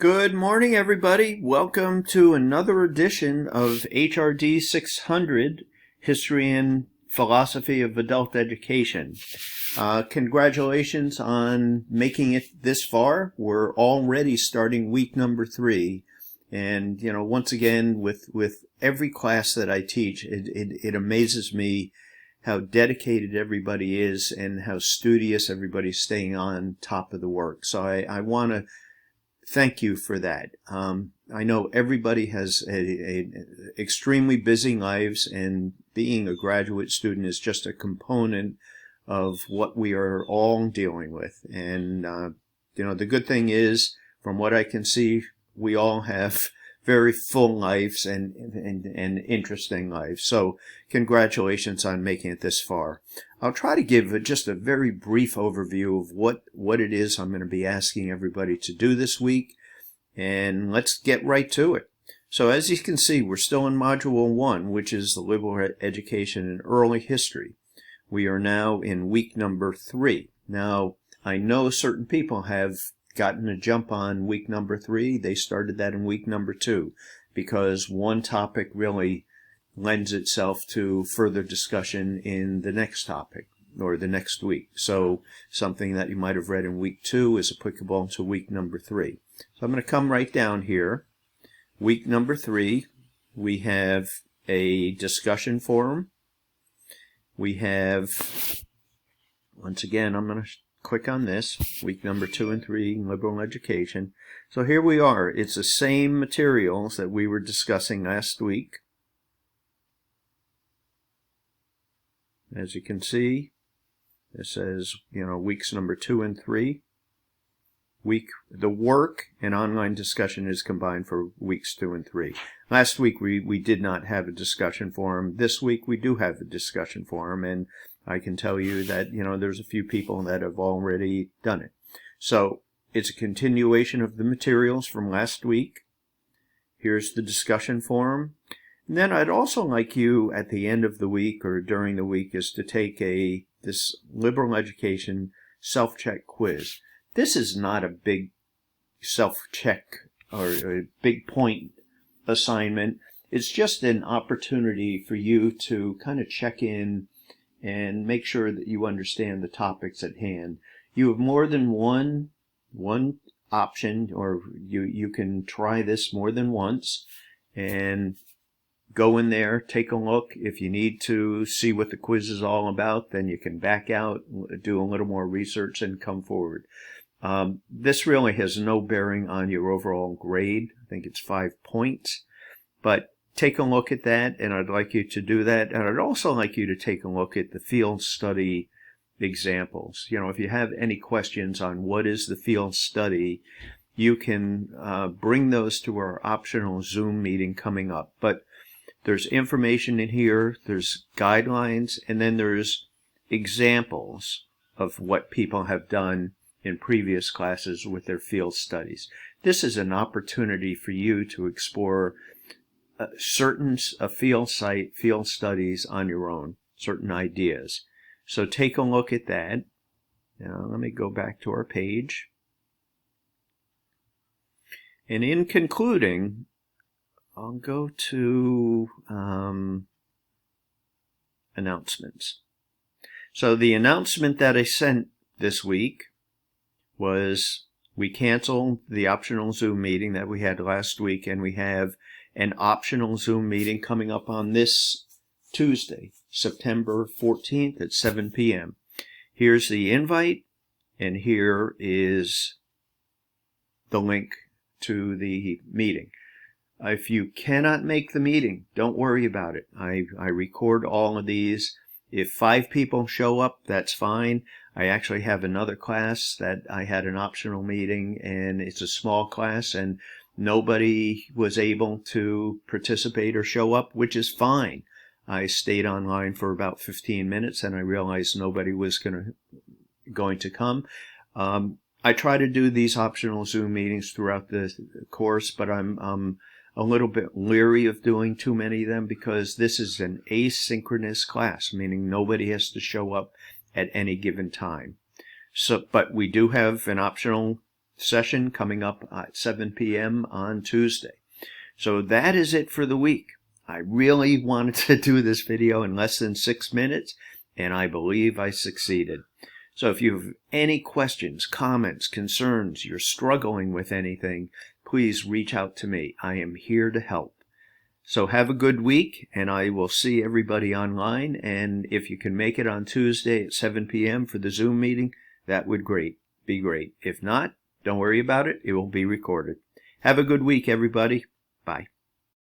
Good morning, everybody. Welcome to another edition of HRD 600, History and Philosophy of Adult Education. Congratulations on making it this far. We're already starting week number 3. And, once again, with every class that I teach, it amazes me how dedicated everybody is and how studious everybody's staying on top of the work. So I want to thank you for that. I know everybody has extremely busy lives, and being a graduate student is just a component of what we are all dealing with. And, the good thing is, from what I can see, we all have very full lives and interesting lives. So congratulations on making it this far. I'll try to give just a very brief overview of what it is I'm going to be asking everybody to do this week, and let's get right to it. So as you can see, we're still in Module 1, which is the Liberal Education in Early History. We are now in week number 3. Now, I know certain people have gotten a jump on week number 3. They started that in week number 2 because one topic really lends itself to further discussion in the next topic or the next week. So something that you might have read in week 2 is applicable to week number 3. So I'm going to come right down here. Week number 3, we have a discussion forum. We have, once again, I'm going to click on this, week number 2 and 3, Liberal Education. So here we are. It's the same materials that we were discussing last week. As you can see, it says, weeks number 2 and 3. The work and online discussion is combined for weeks 2 and 3. Last week we did not have a discussion forum. This week we do have a discussion forum, and I can tell you that, there's a few people that have already done it. So it's a continuation of the materials from last week. Here's the discussion forum. And then I'd also like you at the end of the week or during the week is to take this Liberal Education self-check quiz. This is not a big self-check or a big point assignment. It's just an opportunity for you to kind of check in and make sure that you understand the topics at hand. You have more than one option, or you can try this more than once and go in there, take a look. If you need to see what the quiz is all about, then you can back out, do a little more research, and come forward. This really has no bearing on your overall grade. I think it's 5 points, but take a look at that, and I'd like you to do that. And I'd also like you to take a look at the field study examples. If you have any questions on what is the field study, you can bring those to our optional Zoom meeting coming up. But there's information in here, there's guidelines, and then there's examples of what people have done in previous classes with their field studies. This is an opportunity for you to explore certain field studies on your own, certain ideas. So take a look at that. Now let me go back to our page. And in concluding, I'll go to announcements. So the announcement that I sent this week was we canceled the optional Zoom meeting that we had last week, and we have an optional Zoom meeting coming up on this Tuesday, September 14th at 7 p.m. Here's the invite, and here is the link to the meeting. If you cannot make the meeting, don't worry about it. I record all of these. If 5 people show up, that's fine. I actually have another class that I had an optional meeting, and it's a small class, and nobody was able to participate or show up, which is fine. I stayed online for about 15 minutes, and I realized nobody was going to come. I try to do these optional Zoom meetings throughout the course, but I'm a little bit leery of doing too many of them because this is an asynchronous class, meaning nobody has to show up at any given time. So, but we do have an optional session coming up at 7 p.m. on Tuesday. So that is it for the week. I really wanted to do this video in less than 6 minutes, and I believe I succeeded. So if you have any questions, comments, concerns, you're struggling with anything, please reach out to me. I am here to help. So have a good week, and I will see everybody online. And if you can make it on Tuesday at 7 p.m. for the Zoom meeting, that would be great. If not, don't worry about it. It will be recorded. Have a good week, everybody. Bye.